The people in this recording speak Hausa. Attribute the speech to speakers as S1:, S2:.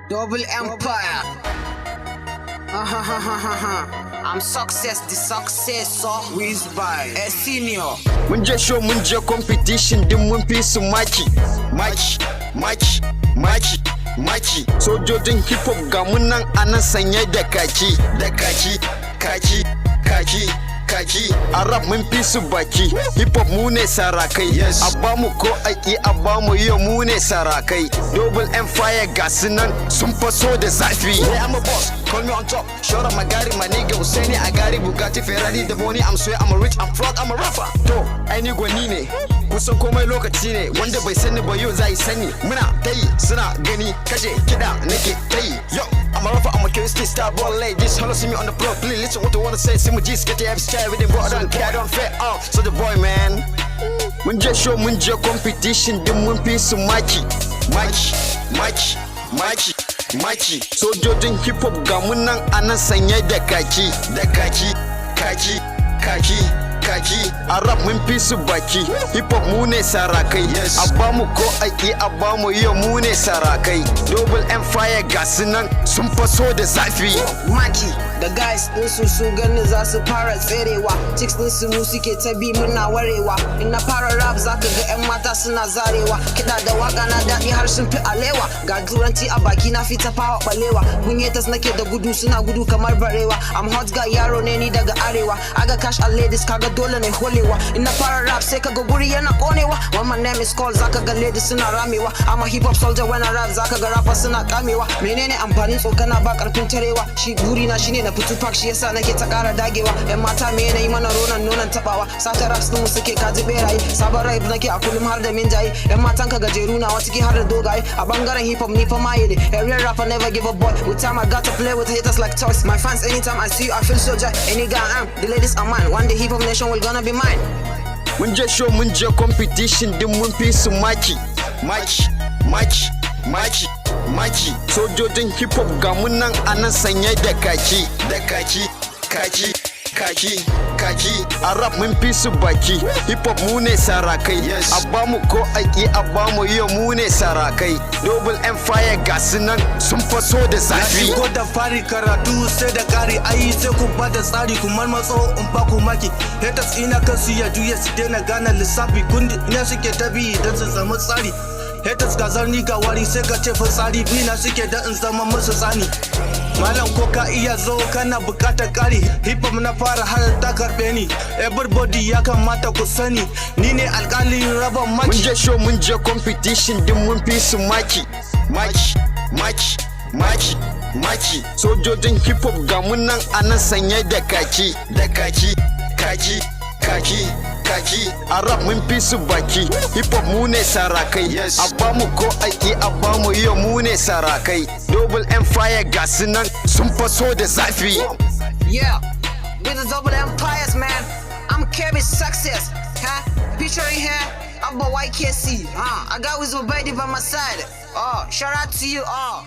S1: Double Empire. I'm success, the successor.
S2: Whiz by
S1: A senior.
S3: Mun je show mun je competition din mun fi su maki. Maki. Sojojin hip hop ga mun nan anan sanye da kaki. A rap mun fi su baki. Hip hop mu ne sarakai. A bamu ko aiki a bamu yau mu ne sarakai. Double Empire ga su nan sun faso da zafi. Yeah, I'm a boss, call me on top. Shout out my Gary, my nigga Usaini Agari, Bugatti, Ferrari, da Boni. I'm swear I'm a rich, I'm fraud, I'm a rapper. To, ai ni gwani ne. Kusan komai lokaci ne. Wanda bai sani ba yau zai sani. Muna tayi suna gani kaje kida nake tayi. Yo, I'm a rapper, I'm a curious star boy late. Just hello see me on the pro. Please listen what I wanna say. See my G's get the every style with them boy. I don't care, I don't fair. So the boy man. Mun je show mun je competition din mun fi su maki. Sojojin hip hop ga mun nan anan sanye da kaki. A rap mun fi su baki. Hip hop mu ne sarakai. A bamu ko aiki a bamu yau mu ne sarakai. Double Empire ga su nan sun faso da zafi.
S1: Maki, the guys din su gani za su fara tserewa. Chicks din su mu suke ta bi muna warewa. In na fara rap zaka ga 'yan mata suna zarewa. Kiɗa da waka na daɗi har sun fi alewa. Ga turanci a baki na fita fawa balewa. Punyetas nake da gudu suna gudu kamar barewa. I'm hot guy yaro ne ni daga arewa. Aga cash and ladies kaga dole ne holewa. In na fara rap sai kaga guri yana konewa. When my name is called zaka ga ladies suna ramewa. I'm a hip hop soldier when I rap zaka ga rappers suna kamewa. Menene amfanin tsokana ba karfin tarewa. Shi guri na shine na fito park shi yasa nake ta kara dagewa. 'Yan mata me yana yi mana ronan nonon tabawa. Sata raps din mu suke kaji beraye. Sabon rap nake a kullum har da minjaye. 'Yan matan ka gajeru na wata ki har da dogaye. A bangaren hip hop ni fa maye ne. A real rapper never give up boy. With time I got to play with haters like toys. My fans anytime I see you I feel so joy. Any guy I am, the ladies are mine. One day hip hop nation will gonna be mine.
S3: Mun je show mun je competition din mun fi su maki. Sojojin hip hop ga mun nan anan sanye da kaki. A rap mun fi su baki. Hip hop mu ne sarakai. A bamu ko aiki a bamu yau mu ne sarakai. Double Empire ga su nan sun faso da zafi.
S2: ko da fari karatu sai da kari ai sai ku bada tsari ku marmatso in ba ku maki. Haters ina kansu ya juya su daina gane lissafi kundi ina suke tabi idan su zama tsari. Haters ga zarni ga wari sai ka ce fitsari bina suke da in zama musu tsani. Malam ko ka iya zo kana bukatar kari. Hip hop na fara har ta karbe ni. Everybody ya kamata ku sani ni ne alƙalin raba
S3: Mun
S2: maki.
S3: je show mun je competition din mun fi su maki. Sojojin hip hop ga mun nan anan sanye da kaki. A rap mun fi su baki. Hip hop mu ne sarakai. A bamu ko aiki a bamu yau mu ne sarakai. Double Empire ga su nan sun faso da zafi.
S1: Yeah, with the Double Empires, man. I'm Kevin Success. Picturing here, I'm a YKC. I got Wizard Baby by my side. Shout out to you all.